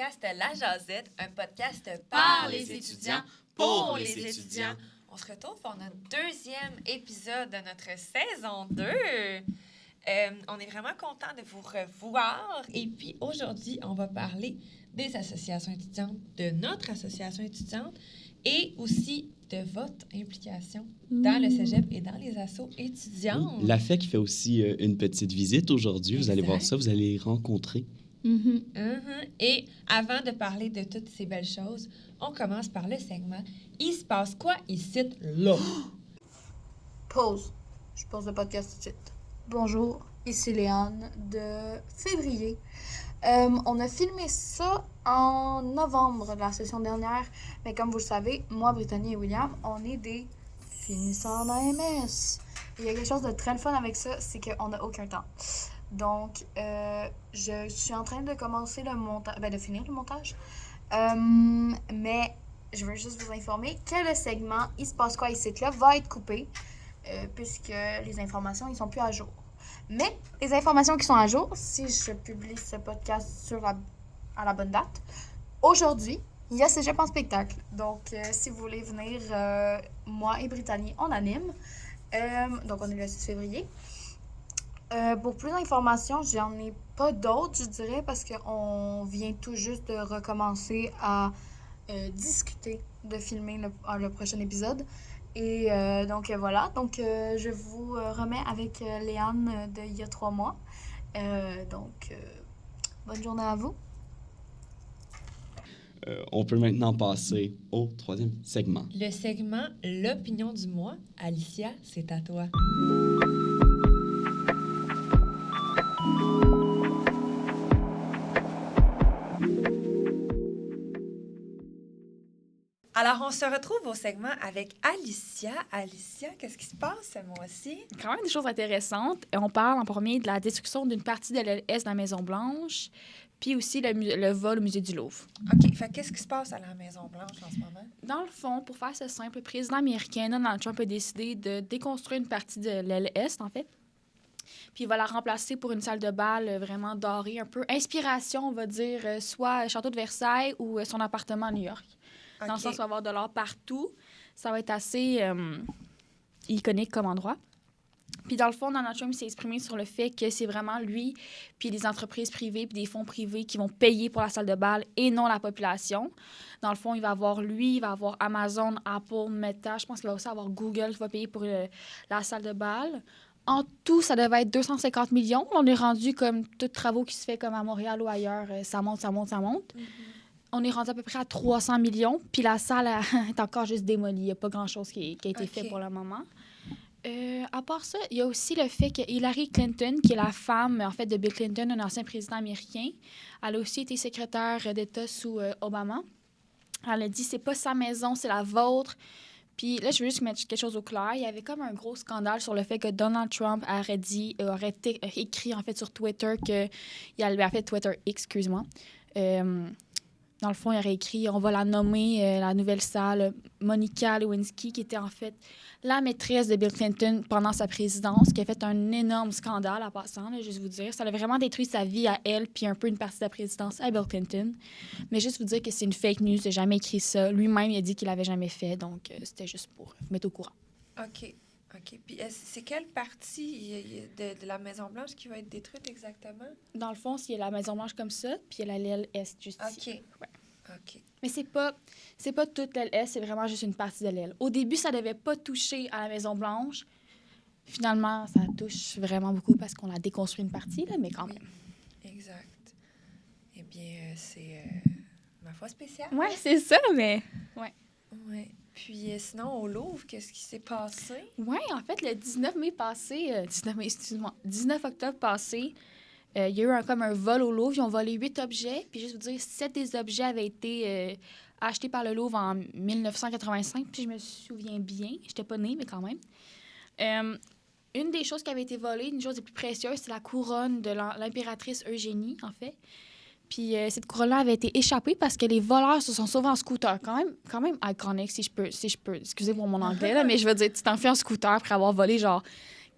podcast La Jazette, un podcast par les étudiants, pour les étudiants. On se retrouve pour notre deuxième épisode de notre saison 2. On est vraiment content de vous revoir. Et puis aujourd'hui, on va parler des associations étudiantes, de notre association étudiante et aussi de votre implication dans le cégep et dans les assos étudiants. Oui, la FEC fait aussi une petite visite aujourd'hui. Exact. Vous allez voir ça, vous allez les rencontrer. Et avant de parler de toutes ces belles choses, on commence par le segment « Il se passe quoi ici, là? » Pause. Je pose le podcast tout de suite. Bonjour, ici Léane de février. On a filmé ça en novembre de la session dernière, mais comme vous le savez, moi, Brittany et William, on est des finissants d'AMS. Il y a quelque chose de très fun avec ça, c'est qu'on n'a aucun temps. Donc, je suis en train de commencer le montage, de finir le montage, mais je veux juste vous informer que le segment « Il se passe quoi ici là » va être coupé, puisque les informations, ils sont plus à jour. Mais les informations qui sont à jour, si je publie ce podcast à la bonne date, aujourd'hui, il y a Cégep en spectacle. Donc, si vous voulez venir, moi et Brittany, on anime. Donc, on est le 6 février. Pour plus d'informations, j'en ai pas d'autres, je dirais, parce qu'on vient tout juste de recommencer à discuter de filmer le prochain épisode. Et donc voilà, donc je vous remets avec Léane d'il y a 3 mois. Bonne journée à vous. On peut maintenant passer au troisième segment. Le segment « L'opinion du mois ». Alicia, c'est à toi. Alors, on se retrouve au segment avec Alicia. Alicia, qu'est-ce qui se passe ce mois-ci? Quand même des choses intéressantes. On parle en premier de la destruction d'une partie de l'LS de la Maison-Blanche, puis aussi le vol au musée du Louvre. OK. Fait qu'est-ce qui se passe à la Maison-Blanche en ce moment? Dans le fond, pour faire ça simple, le président américain Donald Trump a décidé de déconstruire une partie de l'LS, en fait. Puis il va la remplacer pour une salle de bal vraiment dorée, un peu inspiration, on va dire, soit Château de Versailles ou son appartement à New York. Okay. Dans le sens où il va y avoir de l'or partout. Ça va être assez iconique comme endroit. Puis dans le fond, Donald Trump s'est exprimé sur le fait que c'est vraiment lui, puis des entreprises privées, puis des fonds privés qui vont payer pour la salle de bal et non la population. Dans le fond, il va avoir lui, il va avoir Amazon, Apple, Meta. Je pense qu'il va aussi avoir Google qui va payer pour la salle de bal. En tout, ça devait être 250 millions. On est rendu comme tous les travaux qui se font comme à Montréal ou ailleurs. Ça monte. On est rendu à peu près à 300 millions, puis la salle est encore juste démolie. Il n'y a pas grand-chose qui a été fait pour le moment. À part ça, il y a aussi le fait que Hillary Clinton, qui est la femme, en fait, de Bill Clinton, un ancien président américain, elle a aussi été secrétaire d'État sous Obama. Elle a dit « c'est pas sa maison, c'est la vôtre ». Puis là, je veux juste mettre quelque chose au clair. Il y avait comme un gros scandale sur le fait que Donald Trump aurait écrit, en fait, sur Twitter il avait fait Twitter, excuse-moi. Dans le fond, il aurait écrit, on va la nommer, la nouvelle salle, Monica Lewinsky, qui était en fait la maîtresse de Bill Clinton pendant sa présidence, qui a fait un énorme scandale en passant, là, juste vous dire. Ça a vraiment détruit sa vie à elle, puis un peu une partie de la présidence à Bill Clinton. Mais juste vous dire que c'est une fake news, il n'a jamais écrit ça. Lui-même, il a dit qu'il l'avait jamais fait, donc c'était juste pour vous mettre au courant. OK. Puis c'est quelle partie de la Maison-Blanche qui va être détruite exactement? Dans le fond, il y a la Maison-Blanche comme ça, puis il y a l'aile Est juste ici. OK. Ouais. OK. Mais c'est pas toute l'aile Est, c'est vraiment juste une partie de l'aile. Au début, ça devait pas toucher à la Maison-Blanche. Finalement, ça touche vraiment beaucoup parce qu'on a déconstruit une partie, là, mais quand même. Exact. Eh bien, c'est ma foi spéciale. Oui, c'est ça, mais... Ouais. Puis sinon, au Louvre, qu'est-ce qui s'est passé? Oui, en fait, le 19 octobre passé, il y a eu comme un vol au Louvre. Ils ont volé 8 objets. Puis juste vous dire, 7 des objets avaient été achetés par le Louvre en 1985. Puis je me souviens bien. Je n'étais pas née, mais quand même. Une des choses qui avait été volée, une chose des plus précieuses, c'est la couronne de l'impératrice Eugénie, en fait. Puis cette couronne-là avait été échappée parce que les voleurs se sont sauvés en scooter. Quand même iconique, si je peux. Excusez pour mon anglais, là, mais je veux dire, tu t'enfuis en scooter après avoir volé, genre,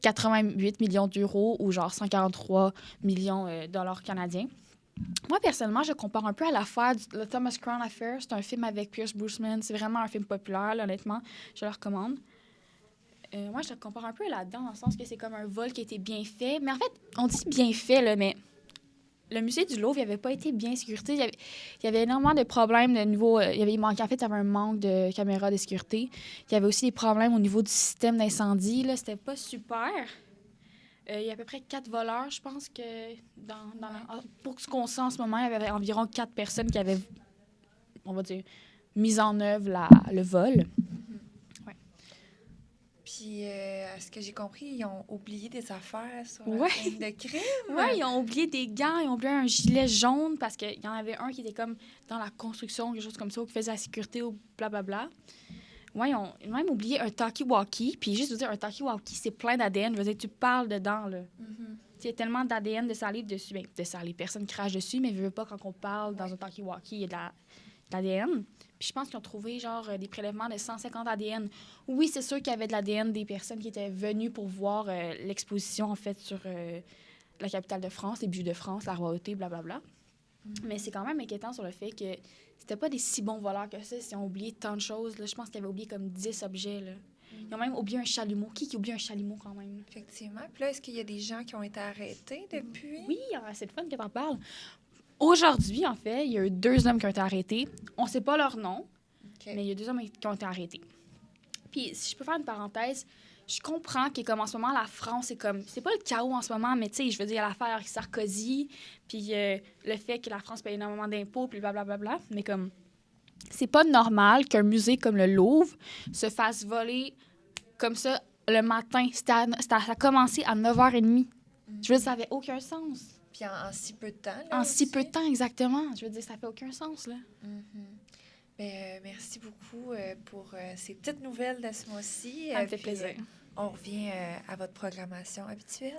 88 millions d'euros ou, genre, 143 millions de dollars canadiens. Moi, personnellement, je compare un peu à l'affaire, le Thomas Crown Affair. C'est un film avec Pierce Brosnan. C'est vraiment un film populaire, là, honnêtement. Je le recommande. Moi, je le compare un peu là-dedans, dans le sens que c'est comme un vol qui a été bien fait. Mais en fait, on dit bien fait, là, mais le musée du Louvre, il n'avait pas été bien sécurité. Il y avait énormément de problèmes de niveau... en fait, il y avait un manque de caméras de sécurité. Il y avait aussi des problèmes au niveau du système d'incendie. Là, c'était pas super. Il y a à peu près 4 voleurs, je pense que pour ce qu'on sait en ce moment, il y avait environ 4 personnes qui avaient, on va dire, mis en œuvre le vol. Puis, à ce que j'ai compris, ils ont oublié des affaires sur Ouais. la scène de crime. Oui, ils ont oublié des gants, ils ont oublié un gilet jaune parce qu'il y en avait un qui était comme dans la construction, quelque chose comme ça, ou qui faisait la sécurité ou blablabla. Oui, ils ont même oublié un talkie-walkie. Puis juste vous dire, un talkie-walkie, c'est plein d'ADN. Je veux dire, tu parles dedans, là. Il y a tellement d'ADN de salive dessus. Bien, de salive, personne crache dessus, mais je veux pas quand on parle dans un talkie-walkie, il y a de l'ADN. Puis je pense qu'ils ont trouvé, genre, des prélèvements de 150 ADN. Oui, c'est sûr qu'il y avait de l'ADN des personnes qui étaient venues pour voir l'exposition, en fait, sur la capitale de France, les bijoux de France, la royauté, blablabla. Mais c'est quand même inquiétant sur le fait que c'était pas des si bons voleurs que ça. Ils ont oublié tant de choses. Là. Je pense qu'ils avaient oublié comme 10 objets. Là. Ils ont même oublié un chalumeau. Qui oublie un chalumeau quand même? Là? Effectivement. Puis là, est-ce qu'il y a des gens qui ont été arrêtés depuis? Oui, c'est le fun que t'en parles. Aujourd'hui, en fait, il y a eu 2 hommes qui ont été arrêtés. On sait pas leur nom, mais il y a 2 hommes qui ont été arrêtés. Puis, si je peux faire une parenthèse, je comprends que comme en ce moment, la France, c'est pas le chaos en ce moment, mais tu sais, je veux dire, l'affaire avec Sarkozy, puis le fait que la France paye énormément d'impôts, puis blablabla, mais comme, c'est pas normal qu'un musée comme le Louvre se fasse voler comme ça le matin. Ça a commencé à 9h30. Je veux dire, ça avait aucun sens. Puis en si peu de temps, là, En si aussi. peu de temps, exactement. Je veux dire, ça fait aucun sens, là. Ben, merci beaucoup pour ces petites nouvelles de ce mois-ci. Ça me fait Puis, plaisir. On revient à votre programmation habituelle.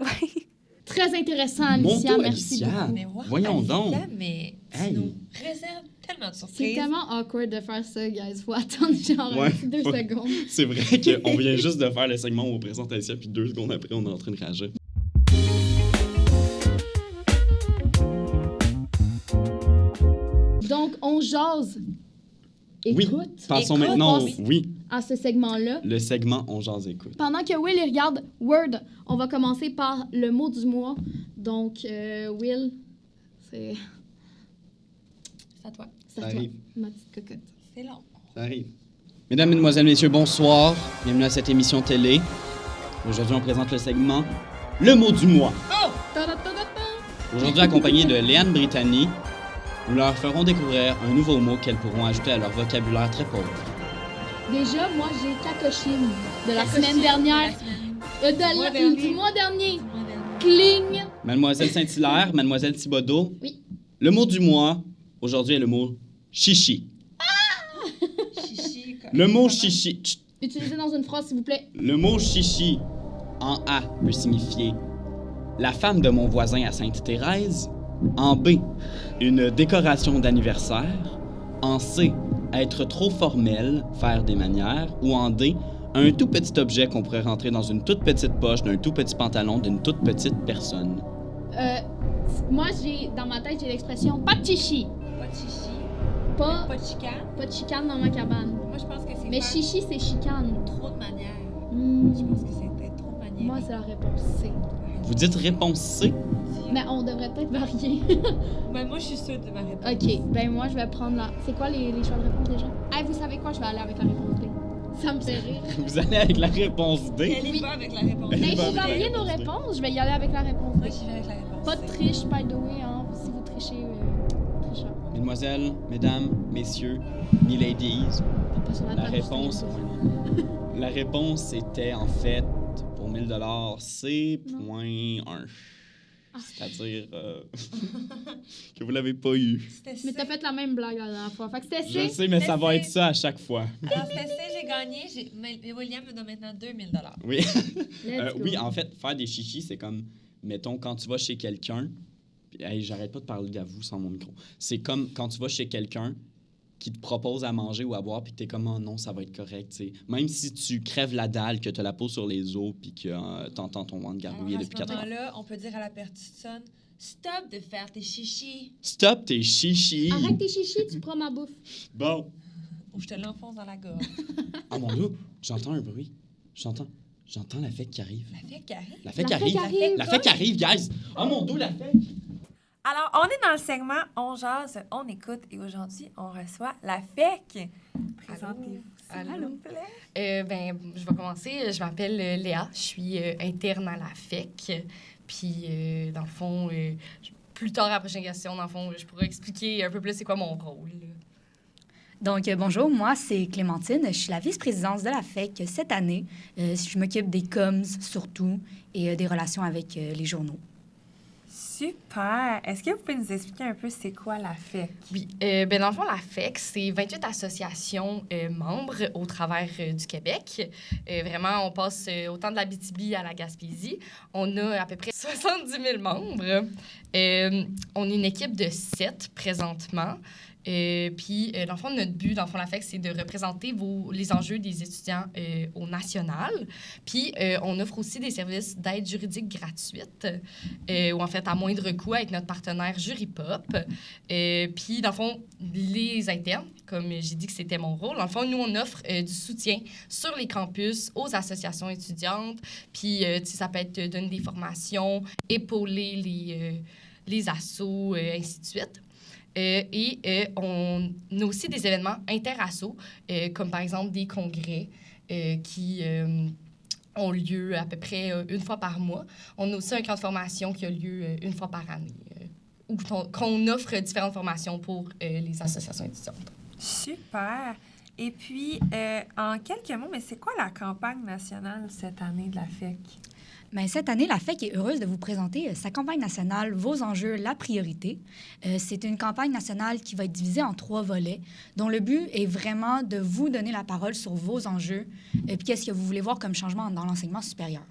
Très intéressant, Alicia. Mon Dieu, Merci Alicia. beaucoup. Mais wow, Voyons Alicia, donc. mais tu Hey. nous réserves tellement de C'est surprises. tellement awkward de faire ça, guys. Faut attendre genre Ouais. 2 secondes. C'est vrai qu'on vient juste de faire le segment où on présente Alicia, puis 2 secondes après, on est en train de rager. Donc, on jase. Écoute. Oui, passons Écoute, maintenant oui. oui, À ce segment-là. le segment On jase écoute. Pendant que Will il regarde Word, on va commencer par le mot du mois. Donc, Will, c'est C'est à toi. c'est Ça à toi, arrive. ma petite cocotte. C'est long. Ça arrive. Mesdames, Mesdemoiselles, Messieurs, bonsoir. Bienvenue à cette émission télé. Aujourd'hui, on présente le segment Le mot du mois. Ta-da-ta-da-ta! Aujourd'hui, accompagné de Léane Brittany, nous leur ferons découvrir un nouveau mot qu'elles pourront ajouter à leur vocabulaire très pauvre. Déjà, moi, j'ai Kakoshim de la Kakoshim semaine dernière. Du mois dernier. Cling! Mademoiselle Saint-Hilaire, Mademoiselle Thibodeau. Oui. Le mot du mois, aujourd'hui, est le mot chichi. Chichi. Le mot chichi. Chut. Utilisez dans une phrase, s'il vous plaît. Le mot chichi, en A, peut signifier la femme de mon voisin à Sainte-Thérèse. En B, une décoration d'anniversaire. En C, être trop formel, faire des manières. Ou en D, un tout petit objet qu'on pourrait rentrer dans une toute petite poche d'un tout petit pantalon d'une toute petite personne. Moi, dans ma tête, j'ai l'expression pas de chichi. Pas de chichi. Pas, Pas de chicane. pas de chicane dans ma cabane. Moi, je pense que c'est Mais faire chichi, c'est chicane. trop de manières. Hmm. Je pense que c'est peut-être trop de manières. Moi, c'est la réponse C. Vous dites réponse C. Mais on devrait peut-être varier. Ben, moi, je suis sûre de ma réponse. Ok, ben moi, je vais prendre la... C'est quoi les choix de réponse déjà? Hey, vous savez quoi? Je vais aller avec la réponse B. Ça me fait rire. Vous allez avec la réponse D. Elle y va avec la réponse. Elle Mais y il va faut avec la varier nos réponse B. réponses. Je vais y aller avec la réponse B. Moi, j'y vais avec la réponse. Pas de C. triche, by the way, hein. Si vous trichez, tricheur. Mesdemoiselles, mesdames, messieurs, me-ladies, Pas sur la table, réponse, la réponse était en fait pour 1000 $, C.1. C'est-à-dire que vous l'avez pas eu. C'était Mais t'as C. fait la même blague la dernière fois. Fait que c'était Je C. sais, mais ça va C. être ça à chaque fois. Alors, c'était C, j'ai gagné. Mais William me donne maintenant 2000 $. Oui. Let's go. Oui, en fait, faire des chichis, c'est comme, mettons, quand tu vas chez quelqu'un. Puis, hey, j'arrête pas de parler à vous sans mon micro. C'est comme quand tu vas chez quelqu'un qui te propose à manger ou à boire, puis que t'es comme, oh non, ça va être correct, tu sais. Même si tu crèves la dalle, que t'as la peau sur les os, puis que t'entends ton ventre Alors, gargouiller à depuis ce 4 heures. moment-là, on peut dire à la personne Stop de faire tes chichis. Stop tes chichis. Arrête tes chichis, tu prends ma bouffe. Bon. Ou je te l'enfonce dans la gorge. Oh mon Dieu, j'entends un bruit. J'entends la fête qui arrive. La fête qui arrive. La fête La qui fête arrive. qui arrive. La fête qui arrive, guys. Oh mon Dieu, la fête. Alors, on est dans le segment On jase, on écoute et aujourd'hui, on reçoit la FEC. Présentez-vous, s'il Allô. vous plaît. Je vais commencer. Je m'appelle Léa. Je suis interne à la FEC. Puis, dans le fond, plus tard à la prochaine question, dans le fond, je pourrais expliquer un peu plus c'est quoi mon rôle. Donc, bonjour, moi, c'est Clémentine. Je suis la vice-présidente de la FEC cette année. Je m'occupe des coms surtout et des relations avec les journaux. Super. Est-ce que vous pouvez nous expliquer un peu c'est quoi la FEC? Oui. Dans le fond, la FEC, c'est 28 associations membres au travers du Québec. Vraiment, on passe autant de l'Abitibi à la Gaspésie. On a à peu près 70 000 membres. On est une équipe de 7 présentement. Puis, dans le fond, notre but, dans le fond, la FEC, c'est de représenter les enjeux des étudiants au national. Puis, on offre aussi des services d'aide juridique gratuite, ou en fait, à moindre coût avec notre partenaire Juripop. Puis, dans le fond, les internes, comme j'ai dit que c'était mon rôle, dans le fond, nous, on offre du soutien sur les campus aux associations étudiantes. Puis, ça peut être donner des formations, épauler les assos, ainsi de suite. On a aussi des événements inter-assos, comme par exemple des congrès qui ont lieu à peu près une fois par mois. On a aussi un camp de formation qui a lieu une fois par année, où qu'on offre différentes formations pour les associations étudiantes. Super. Et puis, en quelques mots, mais c'est quoi la campagne nationale cette année de la FEC? Bien, cette année, la FEC est heureuse de vous présenter sa campagne nationale « Vos enjeux, la priorité ». C'est une campagne nationale qui va être divisée en 3 volets, dont le but est vraiment de vous donner la parole sur vos enjeux et puis qu'est-ce que vous voulez voir comme changement dans l'enseignement supérieur.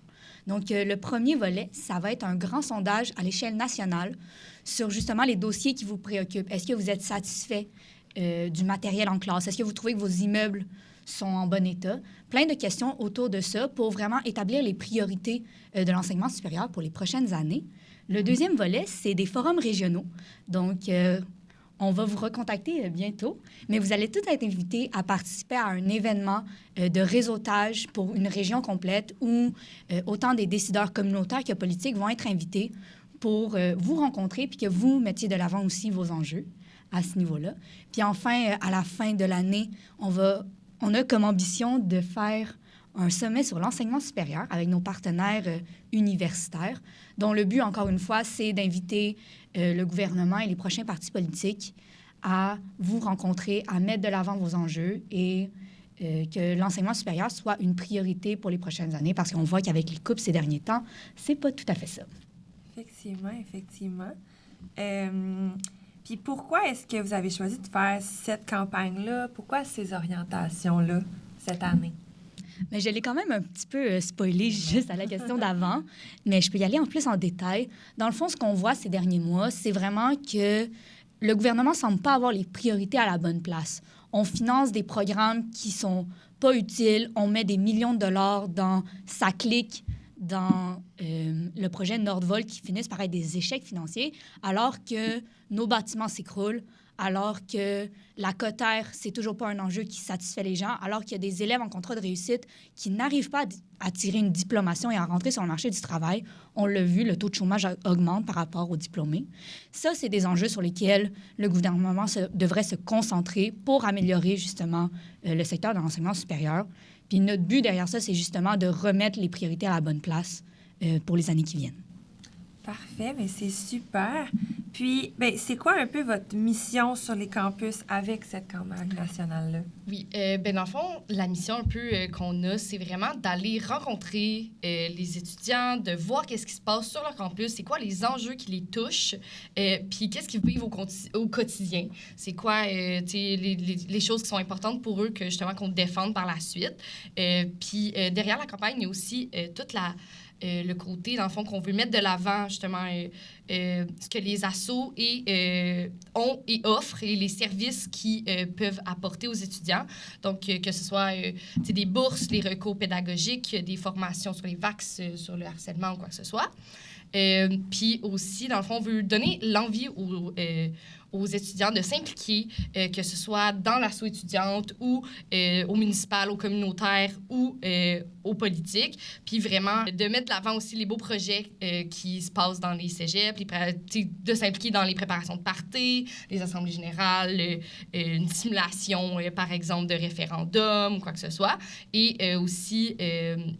Donc, le premier volet, ça va être un grand sondage à l'échelle nationale sur justement les dossiers qui vous préoccupent. Est-ce que vous êtes satisfait du matériel en classe? Est-ce que vous trouvez que vos immeubles sont en bon état? Plein de questions autour de ça pour vraiment établir les priorités de l'enseignement supérieur pour les prochaines années. Le deuxième volet, c'est des forums régionaux. Donc, on va vous recontacter bientôt, mais vous allez tous être invités à participer à un événement de réseautage pour une région complète où autant des décideurs communautaires que politiques vont être invités pour vous rencontrer puis que vous mettiez de l'avant aussi vos enjeux à ce niveau-là. Puis enfin, à la fin de l'année, on a comme ambition de faire un sommet sur l'enseignement supérieur avec nos partenaires universitaires, dont le but, encore une fois, c'est d'inviter le gouvernement et les prochains partis politiques à vous rencontrer, à mettre de l'avant vos enjeux et que l'enseignement supérieur soit une priorité pour les prochaines années, parce qu'on voit qu'avec les coupes ces derniers temps, c'est pas tout à fait ça. Effectivement. Puis pourquoi est-ce que vous avez choisi de faire cette campagne-là? Pourquoi ces orientations-là cette année? Mais je l'ai quand même un petit peu spoilé juste à la question d'avant, mais je peux y aller en plus en détail. Dans le fond, ce qu'on voit ces derniers mois, c'est vraiment que le gouvernement ne semble pas avoir les priorités à la bonne place. On finance des programmes qui sont pas utiles, on met des millions de dollars dans ça clique, dans le projet Nordvolt qui finissent par être des échecs financiers, alors que nos bâtiments s'écroulent, alors que la cotère, c'est toujours pas un enjeu qui satisfait les gens, alors qu'il y a des élèves en contrat de réussite qui n'arrivent pas à tirer une diplomation et à rentrer sur le marché du travail. On l'a vu, le taux de chômage augmente par rapport aux diplômés. Ça, c'est des enjeux sur lesquels le gouvernement devrait se concentrer pour améliorer justement le secteur de l'enseignement supérieur. Puis notre but derrière ça, c'est justement de remettre les priorités à la bonne place pour les années qui viennent. Parfait, mais c'est super. Puis, c'est quoi un peu votre mission sur les campus avec cette campagne nationale-là? Oui, dans le fond, la mission un peu qu'on a, c'est vraiment d'aller rencontrer les étudiants, de voir qu'est-ce qui se passe sur leur campus, c'est quoi les enjeux qui les touchent, puis qu'est-ce qu'ils vivent au quotidien. C'est quoi les choses qui sont importantes pour eux que justement qu'on défende par la suite. Puis derrière la campagne, il y a aussi toute le côté, dans le fond, qu'on veut mettre de l'avant, justement, ce que les assos ont et offrent et les services qu'ils peuvent apporter aux étudiants. Donc, que ce soit des bourses, les recours pédagogiques, des formations sur les VAX, sur le harcèlement ou quoi que ce soit. Puis aussi, dans le fond, on veut donner l'envie aux étudiants de s'impliquer, que ce soit dans l'asso étudiante ou au municipal, au communautaire ou aux politiques. Puis vraiment, de mettre de l'avant aussi les beaux projets qui se passent dans les cégeps, de s'impliquer dans les préparations de parties, les assemblées générales, une simulation, par exemple, de référendum ou quoi que ce soit. Et aussi,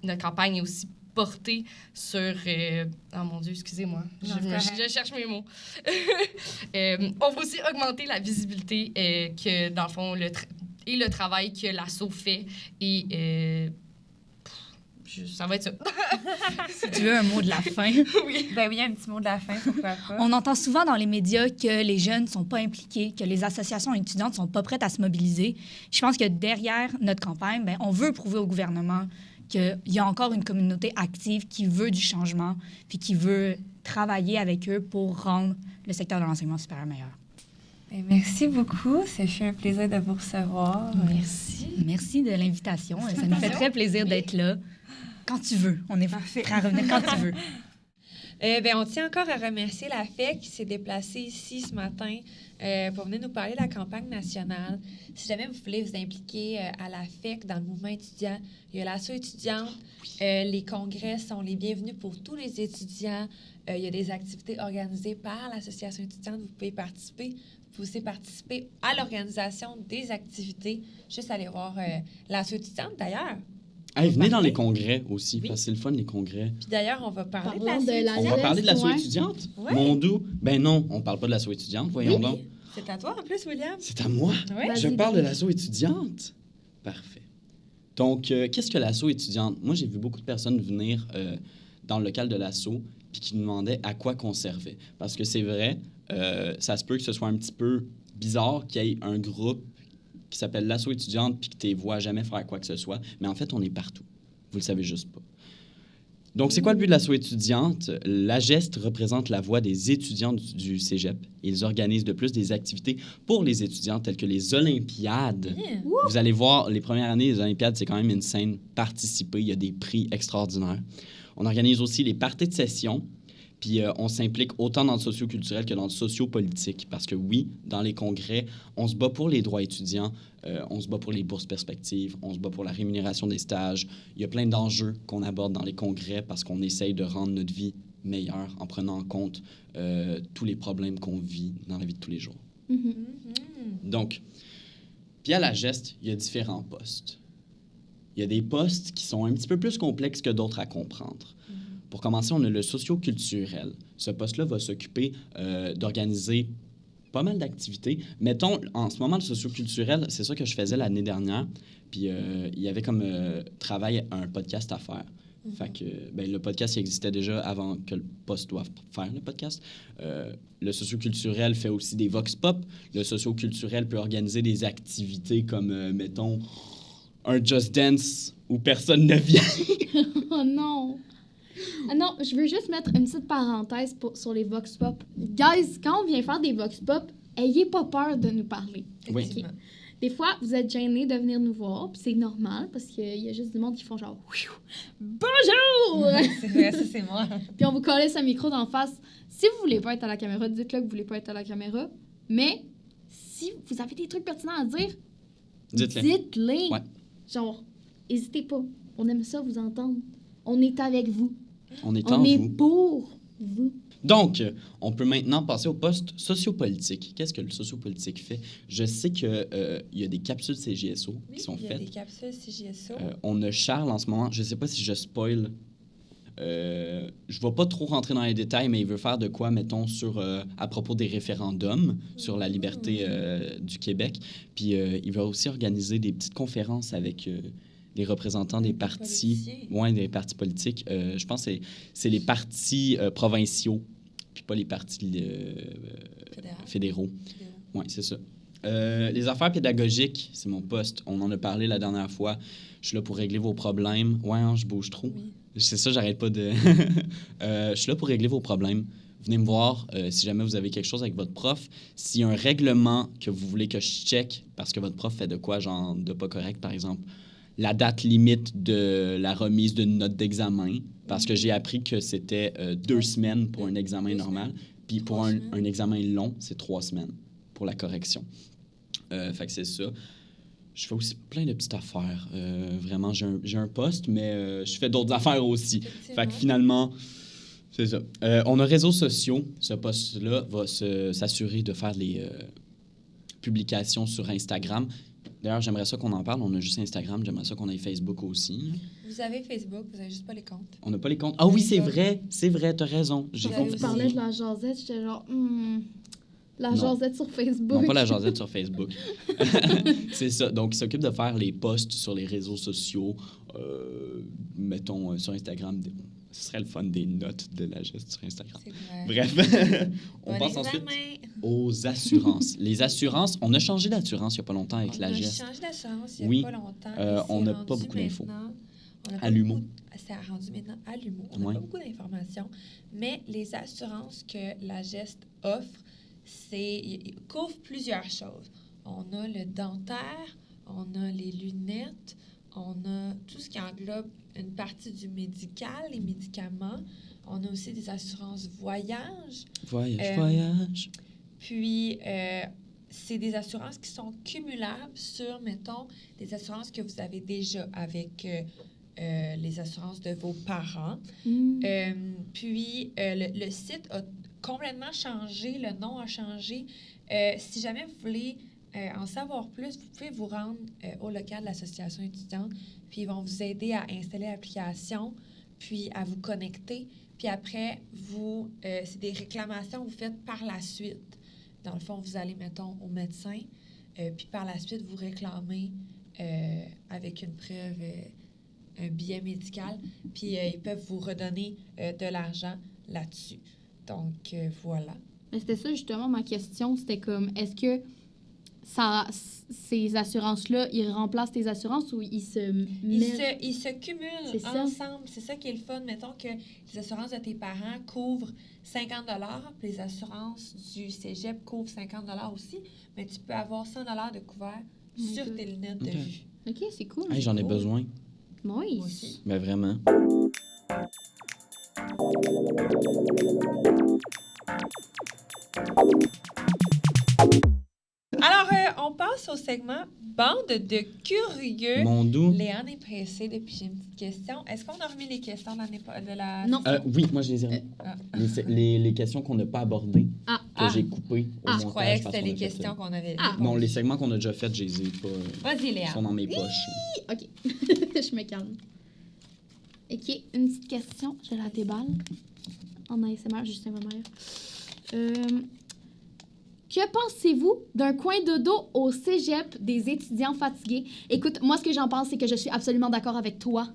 notre campagne est aussi portée sur... oh mon Dieu, excusez-moi. Je cherche mes mots. On va aussi augmenter la visibilité que, dans le fond, le travail que l'asso fait. Et ça va être ça. Si tu veux un mot de la fin. Oui. Ben oui, un petit mot de la fin, pourquoi pas. On entend souvent dans les médias que les jeunes ne sont pas impliqués, que les associations étudiantes ne sont pas prêtes à se mobiliser. Je pense que derrière notre campagne, on veut prouver au gouvernement qu'il y a encore une communauté active qui veut du changement puis qui veut travailler avec eux pour rendre le secteur de l'enseignement supérieur meilleur. Ben, merci beaucoup. Ça fait un plaisir de vous recevoir. Merci. Merci de l'invitation. Ça nous fait très plaisir d'être là. Quand tu veux. On est prêt à revenir quand tu veux. On tient encore à remercier la FEC qui s'est déplacée ici ce matin pour venir nous parler de la campagne nationale. Si jamais vous voulez vous impliquer à la FEC dans le mouvement étudiant, il y a l'asso étudiante. Les congrès sont les bienvenus pour tous les étudiants. Il y a des activités organisées par l'association étudiante. Vous pouvez participer. Vous pouvez aussi participer à l'organisation des activités. Juste aller voir l'asso étudiante, d'ailleurs. Hey, venez dans les congrès aussi, Oui. parce que c'est le fun, les congrès. Puis d'ailleurs, on va parler Parlons de de l'asso la- On va parler de l'asso ouais. étudiante? Ouais. Mon doux. Ben non, on parle pas de l'asso étudiante, voyons donc. C'est à toi en plus, William. C'est à moi. Oui. Vas-y, Je parle de donc. l'asso étudiante. Parfait. Donc, qu'est-ce que l'asso étudiante? Moi, j'ai vu beaucoup de personnes venir dans le local de l'asso puis qui nous demandaient à quoi qu'on servait. Parce que c'est vrai, ça se peut que ce soit un petit peu bizarre qu'il y ait un groupe qui s'appelle l'asso étudiante puis que tu ne vois jamais faire quoi que ce soit. Mais en fait, on est partout. Vous le savez juste pas. Donc, c'est quoi le but de l'asso étudiante? La GEST représente la voix des étudiants du cégep. Ils organisent de plus des activités pour les étudiants, telles que les Olympiades. Yeah. Vous allez voir, les premières années des Olympiades, c'est quand même une scène participée. Il y a des prix extraordinaires. On organise aussi les parties de session. Puis on s'implique autant dans le socio-culturel que dans le socio-politique. Parce que oui, dans les congrès, on se bat pour les droits étudiants, on se bat pour les bourses perspectives, on se bat pour la rémunération des stages. Il y a plein d'enjeux qu'on aborde dans les congrès parce qu'on essaye de rendre notre vie meilleure en prenant en compte tous les problèmes qu'on vit dans la vie de tous les jours. Donc, puis à la GEST, il y a différents postes. Il y a des postes qui sont un petit peu plus complexes que d'autres à comprendre. Pour commencer, on a le socio-culturel. Ce poste-là va s'occuper d'organiser pas mal d'activités. Mettons, en ce moment, le socio-culturel, c'est ça que je faisais l'année dernière. Puis il y avait comme travail un podcast à faire. Fait que le podcast il existait déjà avant que le poste doive faire le podcast. Le socio-culturel fait aussi des vox pop. Le socio-culturel peut organiser des activités comme, mettons, un Just Dance où personne ne vient. Oh non! Ah non, je veux juste mettre une petite parenthèse sur les Vox Pop. Guys, quand on vient faire des Vox Pop, ayez pas peur de nous parler. Oui. Ok? Des fois, vous êtes gênés de venir nous voir, puis c'est normal, parce qu'il y a juste du monde qui font genre « Bonjour! » C'est vrai, ça, c'est moi. Puis on vous colle ce micro d'en face. Si vous voulez pas être à la caméra, dites-le que vous voulez pas être à la caméra. Mais si vous avez des trucs pertinents à dire, Dites-le. dites-les. Ouais. Genre, n'hésitez pas. On aime ça vous entendre. On est avec vous. On est On en est vous. pour vous. Donc, on peut maintenant passer au poste sociopolitique. Qu'est-ce que le sociopolitique fait? Je sais qu'il y a des capsules CJSO Oui, qui sont il y a faites. des capsules CJSO. On a Charles en ce moment. Je ne sais pas si je spoil. Je ne vais pas trop rentrer dans les détails, mais il veut faire de quoi, mettons, à propos des référendums sur la liberté du Québec. Puis il va aussi organiser des petites conférences avec les représentants des partis. politiciens. Des partis politiques. Je pense que c'est les partis provinciaux, puis pas les partis fédéraux. Oui, c'est ça. Les affaires pédagogiques, c'est mon poste. On en a parlé la dernière fois. Je suis là pour régler vos problèmes. Ouais, hein, je bouge trop. Oui. C'est ça, j'arrête pas de... je suis là pour régler vos problèmes. Venez me voir si jamais vous avez quelque chose avec votre prof. S'il y a un règlement que vous voulez que je check parce que votre prof fait de quoi, genre de pas correct, par exemple, la date limite de la remise d'une note d'examen, parce que j'ai appris que c'était 2 semaines pour un examen 2 normal, puis pour 3 un semaines. examen long, c'est 3 semaines pour la correction. Fait que c'est ça. Je fais aussi plein de petites affaires. Vraiment, j'ai un poste, mais je fais d'autres affaires aussi. Fait que finalement, c'est ça. On a réseaux sociaux. Ce poste-là va s'assurer de faire les publications sur Instagram. D'ailleurs, j'aimerais ça qu'on en parle. On a juste Instagram. J'aimerais ça qu'on ait Facebook aussi. Vous avez Facebook, vous avez juste pas les comptes. On n'a pas les comptes. Ah oui, c'est vrai, t'as raison. J'ai Vous Quand avez tu aussi- parlais de la jasette, j'étais genre, la Non. jasette sur Facebook. Non, pas la jasette sur Facebook. C'est ça. Donc, il s'occupe de faire les posts sur les réseaux sociaux. Mettons, sur Instagram, ce serait le fun des notes de la geste sur Instagram. C'est vrai. Bref, on Bon passe ensuite examen. aux assurances. Les assurances, on a changé d'assurance il n'y a pas longtemps avec On la a geste. changé d'assurance il n'y a Oui. pas longtemps. On n'a n'a pas beaucoup d'infos. À l'humour. C'est rendu maintenant à l'humour. On n'a Ouais. pas beaucoup d'informations. Mais les assurances que la geste offre, ils couvrent plusieurs choses. On a le dentaire, on a les lunettes, on a tout ce qui englobe une partie du médical, les médicaments. On a aussi des assurances voyage. Voyage. Puis, c'est des assurances qui sont cumulables sur, mettons, des assurances que vous avez déjà avec les assurances de vos parents. Puis, le site a complètement changé, le nom a changé. Si jamais vous voulez en savoir plus, vous pouvez vous rendre au local de l'association étudiante, puis ils vont vous aider à installer l'application, puis à vous connecter. Puis après, c'est des réclamations que vous faites par la suite. Dans le fond, vous allez, mettons, au médecin, puis par la suite, vous réclamez avec une preuve, un billet médical, puis ils peuvent vous redonner de l'argent là-dessus. Donc, voilà. Mais c'était ça, justement, ma question. C'était comme, est-ce que ces assurances-là, ils remplacent tes assurances ou ils se mettent... Ils se cumulent C'est ça. ensemble. C'est ça qui est le fun. Mettons que les assurances de tes parents couvrent 50 puis les assurances du cégep couvrent 50 aussi, mais tu peux avoir 100 de couvert Oh my sur God. tes lunettes de Ok. vue. OK, c'est cool. Hey, j'en ai cool. besoin. Moi Nice. aussi. Mais vraiment. Alors, on passe au segment Bande de curieux. Mon doux. Léane est pressée depuis j'ai une petite question. Est-ce qu'on a remis les questions de la... Non. Oui, moi, je les ai remis. Ah. Les questions qu'on n'a pas abordées, Ah, que j'ai coupées au montage. Je croyais que parce c'était qu'on les a fait, questions qu'on avait... Ah. Non, les segments qu'on a déjà faits, je les ai pas. Vas-y, Ils Léane. sont dans mes poches. OK. Je me calme. OK, une petite question. Je la déballe. En ASMR, Justin ma mère. Que pensez-vous d'un coin dodo au cégep des étudiants fatigués? Écoute, moi, ce que j'en pense, c'est que je suis absolument d'accord avec toi.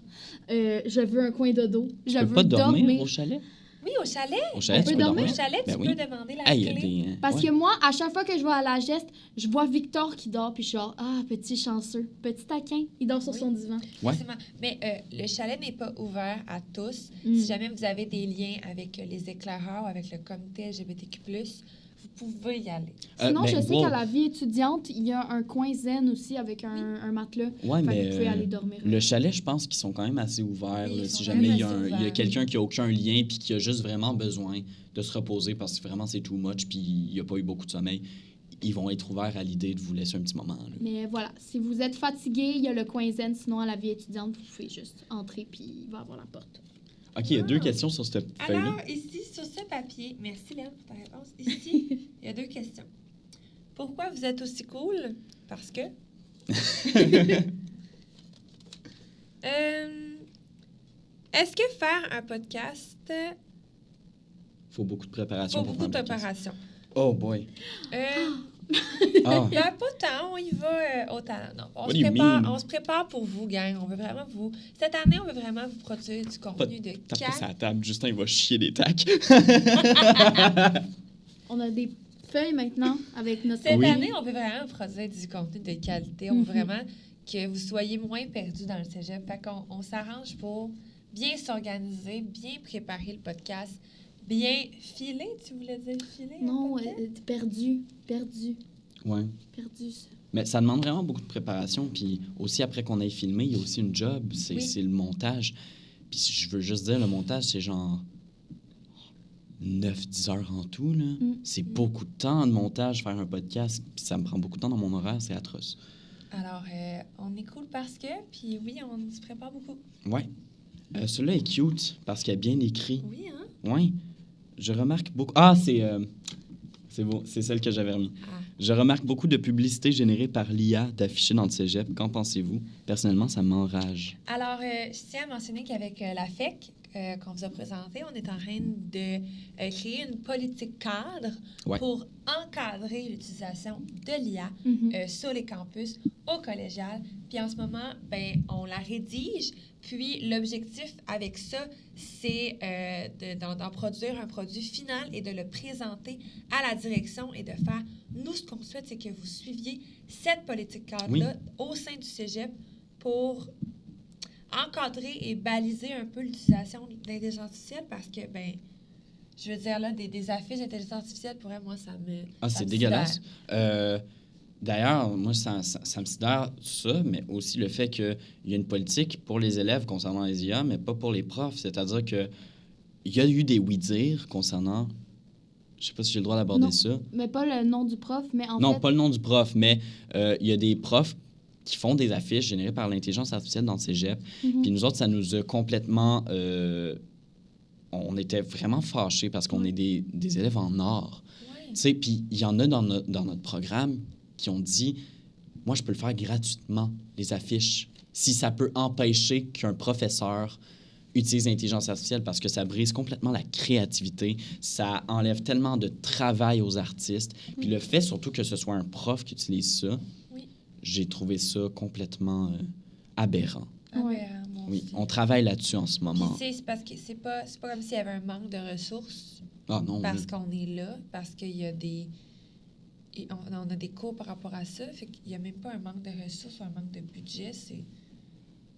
Je veux un coin dodo. Je Tu peux veux pas dormir au chalet? Oui, au chalet. Au chalet, On tu peut peux dormir? Au dormir? chalet, tu Ben peux oui. demander la Hey, il y a clé. des. Parce ouais. que moi, à chaque fois que je vais à la geste, je vois Victor qui dort, puis je suis genre, ah, petit chanceux, petit taquin, il dort sur Oui. son divan. Ouais. Effectivement. Mais le chalet n'est pas ouvert à tous. Mm. Si jamais vous avez des liens avec les éclaireurs ou avec le comité LGBTQ+, vous pouvez y aller. Sinon, Ben, je sais wow. qu'à la vie étudiante, il y a un coin zen aussi avec un matelas. Ouais, Fait que mais vous pouvez aller dormir. le chalet, je pense qu'ils sont quand même assez ouverts. Oui, là, ils si sont jamais quand il y a, même assez il y a ouverts. quelqu'un qui a aucun lien puis qui a juste vraiment besoin de se reposer parce que vraiment c'est too much puis il n'y a pas eu beaucoup de sommeil, ils vont être ouverts à l'idée de vous laisser un petit moment. Là. Mais voilà, si vous êtes fatigué, il y a le coin zen. Sinon, à la vie étudiante, vous pouvez juste entrer puis il va avoir la porte. OK, il y a deux Ah. questions sur cette feuille-là. Alors, ici, sur ce papier, merci Léane pour ta réponse. Ici, il y a 2 questions. Pourquoi vous êtes aussi cool? Parce que... Est-ce que faire un podcast, Faut beaucoup de préparation faut pour beaucoup de faire un podcast. préparation? Oh boy. Ah. Ben, pas tant, on y va au talent. Non, What do you mean? on se prépare pour vous, gang. On veut vraiment vous... Cette année, on veut vraiment vous produire du contenu de Tape pas qualité. sa table, Justin il va chier des tacs. On a des feuilles maintenant avec notre... Cette Oui. année, on veut vraiment vous produire du contenu de qualité. On veut Mhm. vraiment que vous soyez moins perdus dans le cégep. Fait qu'on on s'arrange pour bien s'organiser, bien préparer le podcast, bien filer, tu voulais dire filer? un Non, podcast? perdu. Ouais. Perdu, ça. Mais ça demande vraiment beaucoup de préparation. Puis aussi, après qu'on ait filmé, il y a aussi une job, c'est le montage. Puis je veux juste dire, le montage, c'est genre 9-10 heures en tout. Là. C'est beaucoup de temps de montage, faire un podcast. Puis ça me prend beaucoup de temps dans mon horaire, c'est atroce. Alors, on est cool parce que, puis oui, on se prépare beaucoup. Ouais. Celui-là est cute parce qu'il est bien écrit. Oui, hein? Oui. Je remarque beaucoup... Ah, c'est beau, c'est celle que j'avais remis. Ah. Je remarque beaucoup de publicités générées par l'IA d'afficher dans le cégep. Qu'en pensez-vous? Personnellement, ça m'enrage. Alors, je tiens à mentionner qu'avec la FEC qu'on vous a présentée, on est en train de créer une politique cadre pour encadrer l'utilisation de l'IA sur les campus, au collégial. Puis en ce moment, ben, on la rédige. Puis l'objectif avec ça, c'est d'en produire un produit final et de le présenter à la direction et de faire... Nous, ce qu'on souhaite, c'est que vous suiviez cette politique cadre-là au sein du cégep pour encadrer et baliser un peu l'utilisation de l'intelligence artificielle parce que, ben, je veux dire, là, des affiches d'intelligence artificielle, pour moi, ça me... Ah, c'est dégueulasse. D'ailleurs, moi, ça me sidère ça, mais aussi le fait qu'il y a une politique pour les élèves concernant les IA, mais pas pour les profs. C'est-à-dire qu'il y a eu des oui-dire concernant... Je sais pas si j'ai le droit d'aborder ça. Mais pas le nom du prof, mais en fait... Non, pas le nom du prof, mais il y a des profs qui font des affiches générées par l'intelligence artificielle dans le cégep. Puis nous autres, ça nous a complètement... on était vraiment fâchés parce qu'on est des élèves en or. Tu sais, puis il y en a dans notre programme qui ont dit, moi, je peux le faire gratuitement, les affiches, si ça peut empêcher qu'un professeur utilise l'intelligence artificielle parce que ça brise complètement la créativité, ça enlève tellement de travail aux artistes. Puis le fait surtout que ce soit un prof qui utilise ça, j'ai trouvé ça complètement aberrant. Oui, on travaille là-dessus en ce moment. Puis c'est parce que c'est pas comme s'il y avait un manque de ressources. Ah non. Parce qu'on est là, parce qu'il y a on a des cours par rapport à ça, fait qu'il n'y a même pas un manque de ressources ou un manque de budget, c'est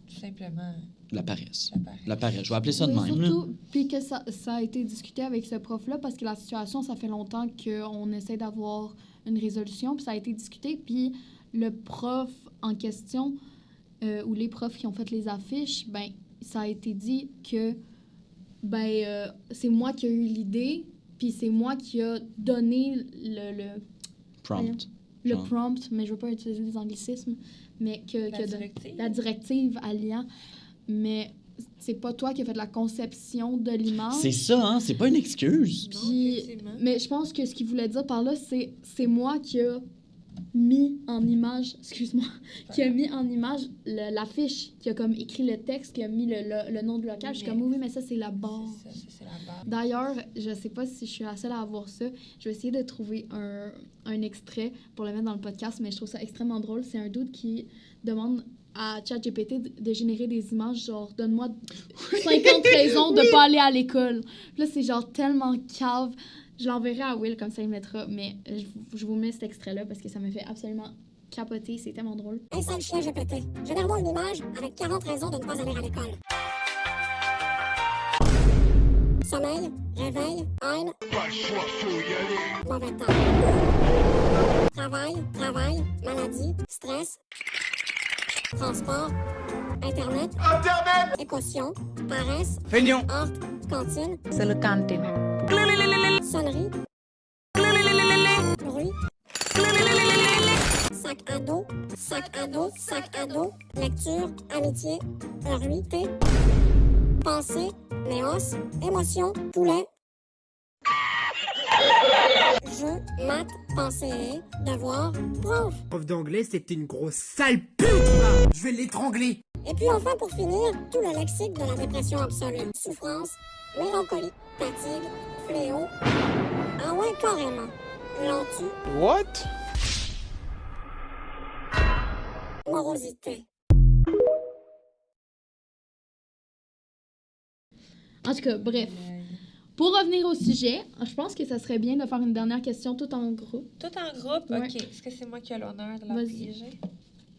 tout simplement... La paresse. Je vais appeler ça de même. Surtout, puis que ça a été discuté avec ce prof-là, parce que la situation, ça fait longtemps qu'on essaie d'avoir une résolution, puis ça a été discuté, puis le prof en question, ou les profs qui ont fait les affiches, ben ça a été dit que c'est moi qui ai eu l'idée, puis c'est moi qui a donné le prompt. Le prompt, mais je veux pas utiliser des anglicismes, mais la directive à l'IA. Mais c'est pas toi qui as fait la conception de l'image. C'est ça, hein? C'est pas une excuse. Puis, mais je pense que ce qu'il voulait dire par là, c'est moi qui a mis en image, qui a mis en image l'affiche, qui a comme écrit le texte, qui a mis le nom de local. Je suis comme, oui, mais ça, c'est la base. C'est la base. D'ailleurs, je sais pas si je suis la seule à avoir ça. Je vais essayer de trouver un extrait pour le mettre dans le podcast, mais je trouve ça extrêmement drôle. C'est un dude qui demande à ChatGPT de générer des images, genre, donne-moi 50 raisons de pas aller à l'école. Puis là, c'est genre tellement cave. Je l'enverrai à Will, comme ça il mettra, mais je vous mets cet extrait-là parce que ça me fait absolument capoter, c'est tellement drôle. Un seul chien GPT. Génère-moi une image avec 40 raisons de ne pas aller à l'école. Sommeil, réveil, haine. Pas le choix, faut y aller. Mauvais temps. Travail, maladie, stress. Transport, Internet. Équation, paresse. Feignant. Horte, cantine. C'est le cantine. Sonnerie. Bruit. Sac à dos. Lecture, amitié, thé. Pensée, néos, émotion, poulet. Jeu, maths, pensée, devoir, prof. Prof d'anglais, c'est une grosse sale pute, là. Je vais l'étrangler. Et puis enfin, pour finir, tout le lexique de la dépression absolue. Souffrance, mélancolie, fatigue, fléau. Ah ouais, carrément. Lentu. What? Morosité. En tout cas, bref. Pour revenir au sujet, je pense que ça serait bien de faire une dernière question tout en groupe. Tout en groupe? Ouais. OK. Est-ce que c'est moi qui ai l'honneur de la piéger?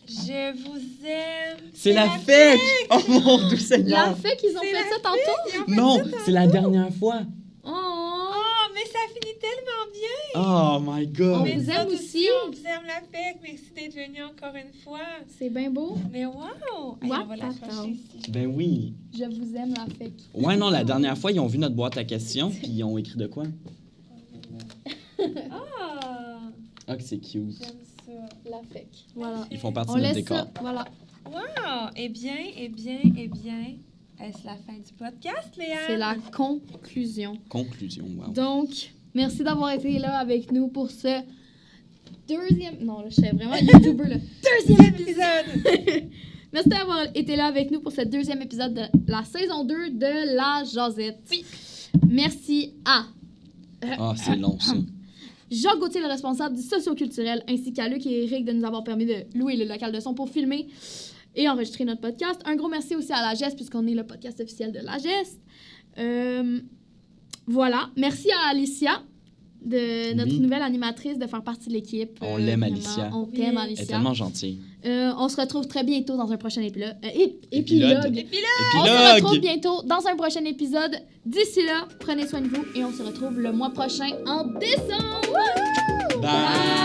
Je vous aime. C'est la FEC! Oh mon Dieu Seigneur! La FEC, ils ont fait ça tantôt? Non, c'est la dernière fois. Oh! Oh, mais ça finit tellement bien! Oh my God! On Mais vous nous aime autres aussi. On vous aime la PEC. Merci d'être venu encore une fois. C'est bien beau. Mais wow! Hey, on va l'accrocher ici. Ben oui. Je vous aime, la FEC. Ouais, non, la dernière fois, ils ont vu notre boîte à questions, puis ils ont écrit de quoi? Ah! Ah, que c'est cute. J'aime ça. La FEC. Voilà. Ils font partie On de notre laisse décor. ça. Voilà. Wow! Eh bien, est-ce la fin du podcast, Léa? C'est la conclusion. Conclusion, wow. Donc, merci d'avoir été là avec nous pour ce deuxième... Non, là, je suis vraiment YouTuber, là. Deuxième épisode! Merci d'avoir été là avec nous pour ce deuxième épisode de la saison 2 de La Jazette. Oui. Merci à Ah, c'est long, ça. Jacques Gauthier, le responsable du socioculturel, ainsi qu'à Luc et Eric de nous avoir permis de louer le local de son pour filmer et enregistrer notre podcast. Un gros merci aussi à La Geste, puisqu'on est le podcast officiel de La Geste. Voilà. Merci à Alicia, notre Oui. nouvelle animatrice, de faire partie de l'équipe. On l'aime, Vraiment, Alicia. On t'aime, Oui. Elle est Alicia. tellement gentille. On se retrouve très bientôt dans un prochain épilogue. Épilogue. On se retrouve Épilogue! bientôt dans un prochain épisode. D'ici là, prenez soin de vous et on se retrouve le mois prochain en décembre. Bye!